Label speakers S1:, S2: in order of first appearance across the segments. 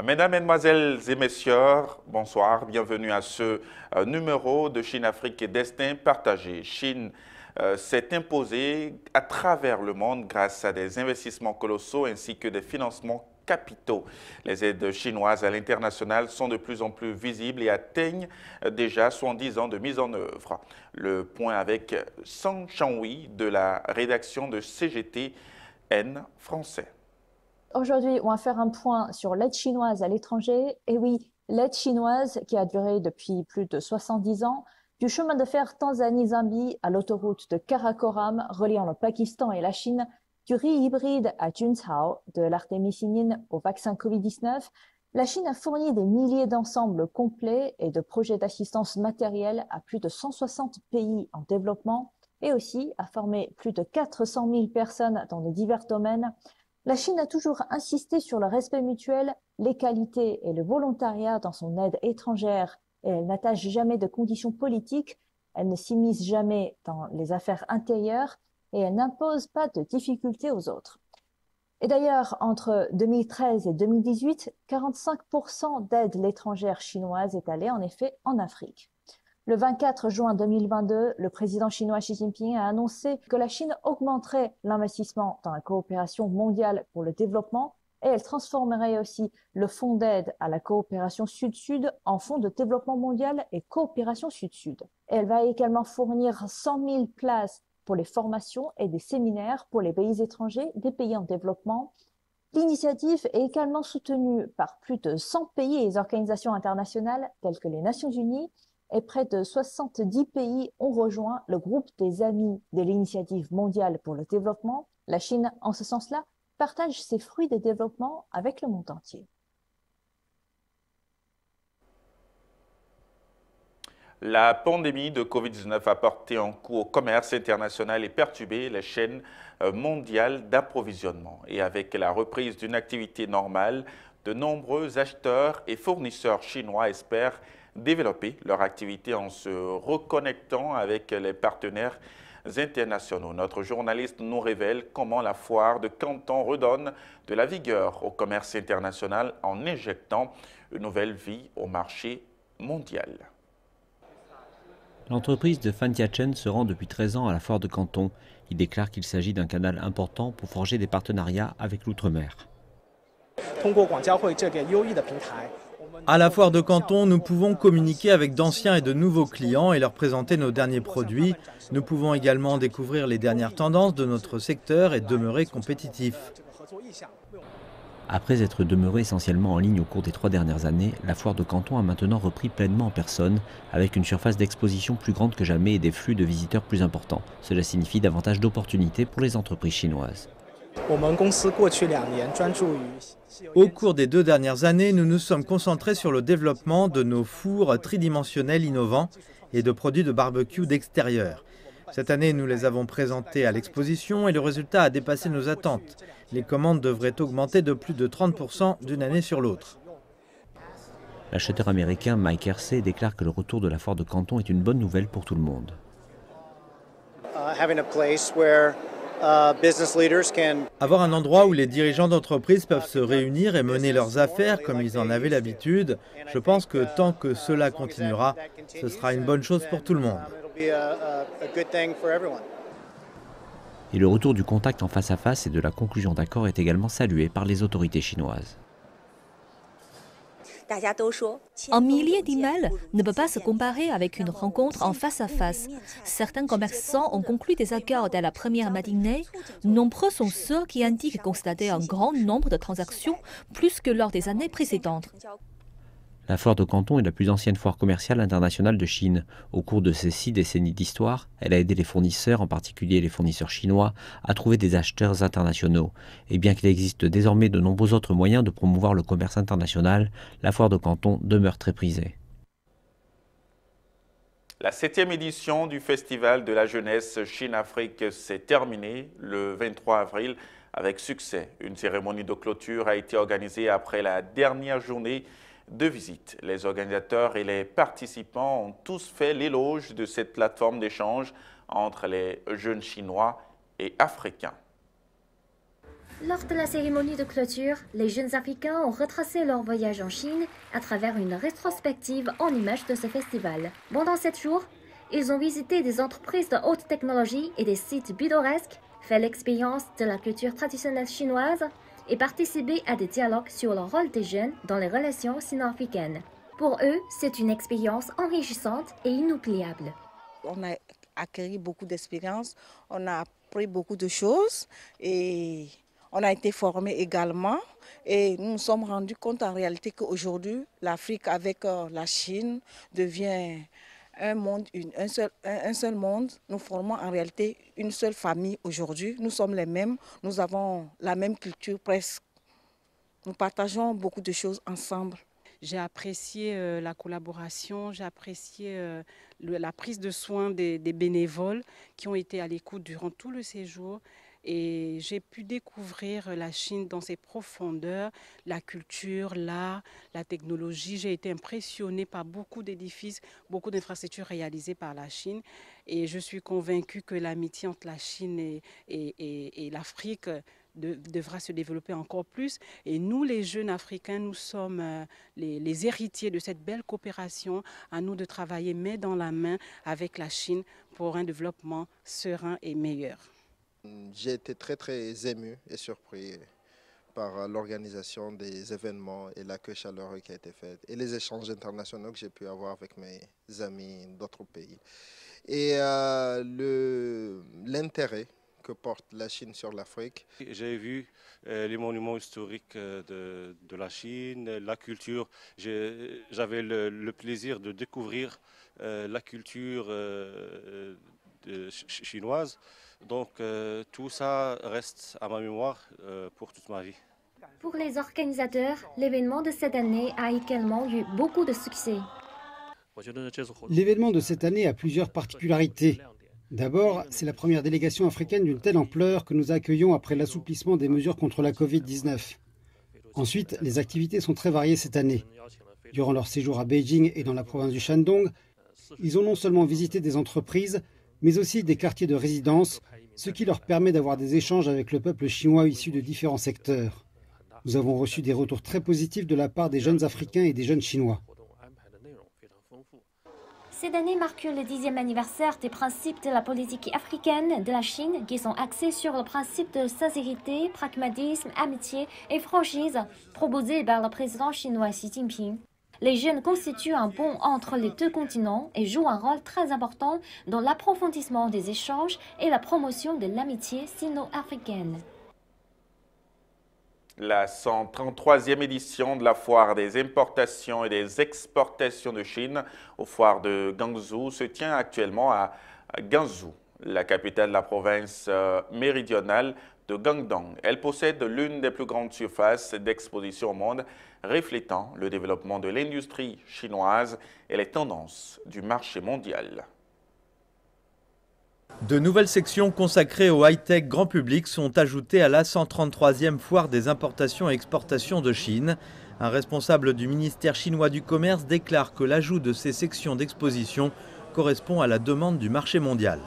S1: Mesdames, Mesdemoiselles et Messieurs, bonsoir, bienvenue à ce numéro de Chine-Afrique et Destin partagé. Chine s'est imposée à travers le monde grâce à des investissements colossaux ainsi que des financements capitaux. Les aides chinoises à l'international sont de plus en plus visibles et atteignent déjà 70 ans de mise en œuvre. Le point avec Sang Changhui de la rédaction de CGTN français.
S2: Aujourd'hui, on va faire un point sur l'aide chinoise à l'étranger. Et oui, l'aide chinoise qui a duré depuis plus de 70 ans, du chemin de fer Tanzanie-Zambie à l'autoroute de Karakoram reliant le Pakistan et la Chine, du riz hybride à Junzhou, de l'artémisinine au vaccin Covid-19, la Chine a fourni des milliers d'ensembles complets et de projets d'assistance matérielle à plus de 160 pays en développement et aussi a formé plus de 400 000 personnes dans de divers domaines. La Chine a toujours insisté sur le respect mutuel, les qualités et le volontariat dans son aide étrangère et elle n'attache jamais de conditions politiques, elle ne s'immisce jamais dans les affaires intérieures et elle n'impose pas de difficultés aux autres. Et d'ailleurs, entre 2013 et 2018, 45% d'aide l'étrangère chinoise est allée en effet en Afrique. Le 24 juin 2022, le président chinois Xi Jinping a annoncé que la Chine augmenterait l'investissement dans la coopération mondiale pour le développement et elle transformerait aussi le fonds d'aide à la coopération Sud-Sud en fonds de développement mondial et coopération Sud-Sud. Elle va également fournir 100 000 places pour les formations et des séminaires pour les pays étrangers des pays en développement. L'initiative est également soutenue par plus de 100 pays et organisations internationales telles que les Nations Unies, et près de 70 pays ont rejoint le groupe des amis de l'initiative mondiale pour le développement. La Chine, en ce sens-là, partage ses fruits de développement avec le monde entier.
S1: La pandémie de Covid-19 a porté un coup au commerce international et perturbé les chaînes mondiales d'approvisionnement. Et avec la reprise d'une activité normale, de nombreux acheteurs et fournisseurs chinois espèrent développer leur activité en se reconnectant avec les partenaires internationaux. Notre journaliste nous révèle comment la foire de Canton redonne de la vigueur au commerce international en injectant une nouvelle vie au marché mondial.
S3: L'entreprise de Fan Tiachen se rend depuis 13 ans à la foire de Canton. Il déclare qu'il s'agit d'un canal important pour forger des partenariats avec l'outre-mer.
S4: À la foire de Canton, nous pouvons communiquer avec d'anciens et de nouveaux clients et leur présenter nos derniers produits. Nous pouvons également découvrir les dernières tendances de notre secteur et demeurer compétitifs.
S3: Après être demeurée essentiellement en ligne au cours des 3 dernières années, la foire de Canton a maintenant repris pleinement en personne, avec une surface d'exposition plus grande que jamais et des flux de visiteurs plus importants. Cela signifie davantage d'opportunités pour les entreprises chinoises.
S4: Au cours des 2 dernières années, nous nous sommes concentrés sur le développement de nos fours tridimensionnels innovants et de produits de barbecue d'extérieur. Cette année, nous les avons présentés à l'exposition et le résultat a dépassé nos attentes. Les commandes devraient augmenter de plus de 30% d'une année sur l'autre.
S3: L'acheteur américain Mike Hersey déclare que le retour de la foire de Canton est une bonne nouvelle pour tout le monde.
S4: Avoir un endroit où les dirigeants d'entreprise peuvent se réunir et mener leurs affaires comme ils en avaient l'habitude, je pense que tant que cela continuera, ce sera une bonne chose pour tout le monde.
S3: Et le retour du contact en face à face et de la conclusion d'accords est également salué par les autorités chinoises.
S5: Un millier d'emails ne peut pas se comparer avec une rencontre en face à face. Certains commerçants ont conclu des accords dès la première matinée. Nombreux sont ceux qui indiquent constater un grand nombre de transactions, plus que lors des années précédentes.
S3: La foire de Canton est la plus ancienne foire commerciale internationale de Chine. Au cours de ces 6 décennies d'histoire, elle a aidé les fournisseurs, en particulier les fournisseurs chinois, à trouver des acheteurs internationaux. Et bien qu'il existe désormais de nombreux autres moyens de promouvoir le commerce international, la foire de Canton demeure très prisée.
S1: La 7e édition du Festival de la jeunesse Chine-Afrique s'est terminée le 23 avril avec succès. Une cérémonie de clôture a été organisée après la dernière journée de visite. Les organisateurs et les participants ont tous fait l'éloge de cette plateforme d'échange entre les jeunes Chinois et Africains.
S6: Lors de la cérémonie de clôture, les jeunes Africains ont retracé leur voyage en Chine à travers une rétrospective en images de ce festival. Pendant 7 jours, ils ont visité des entreprises de haute technologie et des sites pittoresques, fait l'expérience de la culture traditionnelle chinoise et participé à des dialogues sur le rôle des jeunes dans les relations sino-africaines. Pour eux, c'est une expérience enrichissante et inoubliable.
S7: On a acquis beaucoup d'expérience, on a appris beaucoup de choses et on a été formés également. Et nous nous sommes rendus compte en réalité qu'aujourd'hui, l'Afrique avec la Chine devient un monde, un seul monde. Nous formons en réalité une seule famille aujourd'hui. Nous sommes les mêmes, nous avons la même culture presque. Nous partageons beaucoup de choses ensemble.
S8: J'ai apprécié la collaboration, j'ai apprécié la prise de soin des bénévoles qui ont été à l'écoute durant tout le séjour. Et j'ai pu découvrir la Chine dans ses profondeurs, la culture, l'art, la technologie. J'ai été impressionnée par beaucoup d'édifices, beaucoup d'infrastructures réalisées par la Chine. Et je suis convaincue que l'amitié entre la Chine et l'Afrique devra se développer encore plus. Et nous, les jeunes Africains, nous sommes les héritiers de cette belle coopération. À nous de travailler main dans la main avec la Chine pour un développement serein et meilleur.
S9: J'ai été très ému et surpris par l'organisation des événements et l'accueil chaleureux qui a été fait et les échanges internationaux que j'ai pu avoir avec mes amis d'autres pays. Et l'intérêt que porte la Chine sur l'Afrique.
S10: J'ai vu les monuments historiques de la Chine, la culture. J'avais le plaisir de découvrir la culture chinoise. Donc tout ça reste à ma mémoire pour toute ma vie.
S6: Pour les organisateurs, l'événement de cette année a également eu beaucoup de succès.
S11: L'événement de cette année a plusieurs particularités. D'abord, c'est la première délégation africaine d'une telle ampleur que nous accueillons après l'assouplissement des mesures contre la Covid-19. Ensuite, les activités sont très variées cette année. Durant leur séjour à Beijing et dans la province du Shandong, ils ont non seulement visité des entreprises, mais aussi des quartiers de résidence, ce qui leur permet d'avoir des échanges avec le peuple chinois issu de différents secteurs. Nous avons reçu des retours très positifs de la part des jeunes Africains et des jeunes Chinois.
S6: Cette année marque le 10e anniversaire des principes de la politique africaine de la Chine qui sont axés sur le principe de sincérité, pragmatisme, amitié et franchise proposés par le président chinois Xi Jinping. Les jeunes constituent un pont entre les deux continents et jouent un rôle très important dans l'approfondissement des échanges et la promotion de l'amitié sino-africaine.
S1: La 133e édition de la foire des importations et des exportations de Chine aux foires de Guangzhou se tient actuellement à Guangzhou, la capitale de la province méridionale de Guangdong. Elle possède l'une des plus grandes surfaces d'exposition au monde, reflétant le développement de l'industrie chinoise et les tendances du marché mondial.
S4: De nouvelles sections consacrées au high-tech grand public sont ajoutées à la 133e foire des importations et exportations de Chine. Un responsable du ministère chinois du Commerce déclare que l'ajout de ces sections d'exposition correspond à la demande du marché mondial.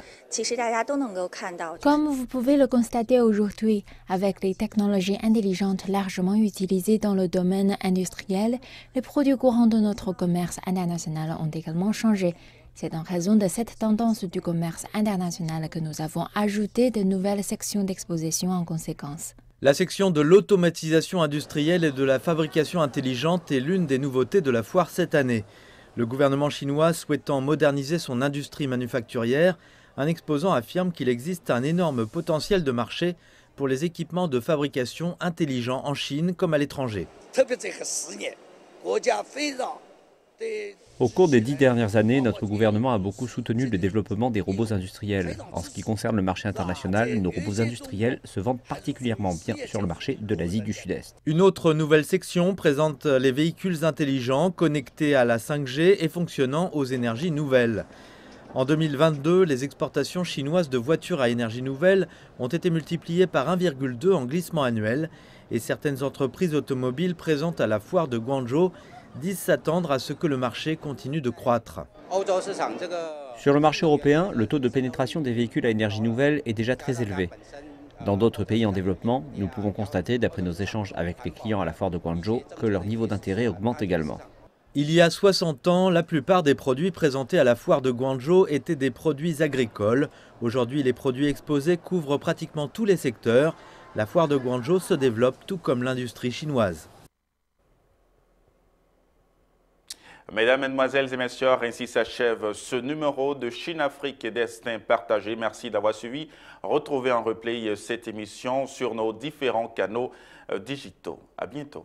S12: Comme vous pouvez le constater aujourd'hui, avec les technologies intelligentes largement utilisées dans le domaine industriel, les produits courants de notre commerce international ont également changé. C'est en raison de cette tendance du commerce international que nous avons ajouté de nouvelles sections d'exposition en conséquence.
S4: La section de l'automatisation industrielle et de la fabrication intelligente est l'une des nouveautés de la foire cette année. Le gouvernement chinois souhaitant moderniser son industrie manufacturière, un exposant affirme qu'il existe un énorme potentiel de marché pour les équipements de fabrication intelligents en Chine comme à l'étranger.
S3: Au cours des 10 dernières années, notre gouvernement a beaucoup soutenu le développement des robots industriels. En ce qui concerne le marché international, nos robots industriels se vendent particulièrement bien sur le marché de l'Asie du Sud-Est.
S4: Une autre nouvelle section présente les véhicules intelligents connectés à la 5G et fonctionnant aux énergies nouvelles. En 2022, les exportations chinoises de voitures à énergie nouvelle ont été multipliées par 1,2 en glissement annuel et certaines entreprises automobiles présentes à la foire de Guangzhou disent s'attendre à ce que le marché continue de croître.
S3: Sur le marché européen, le taux de pénétration des véhicules à énergie nouvelle est déjà très élevé. Dans d'autres pays en développement, nous pouvons constater, d'après nos échanges avec les clients à la foire de Guangzhou, que leur niveau d'intérêt augmente également.
S4: Il y a 60 ans, la plupart des produits présentés à la foire de Guangzhou étaient des produits agricoles. Aujourd'hui, les produits exposés couvrent pratiquement tous les secteurs. La foire de Guangzhou se développe tout comme l'industrie chinoise.
S1: Mesdames, Mesdemoiselles et Messieurs, ainsi s'achève ce numéro de Chine, Afrique et Destin partagé. Merci d'avoir suivi. Retrouvez en replay cette émission sur nos différents canaux digitaux. À bientôt.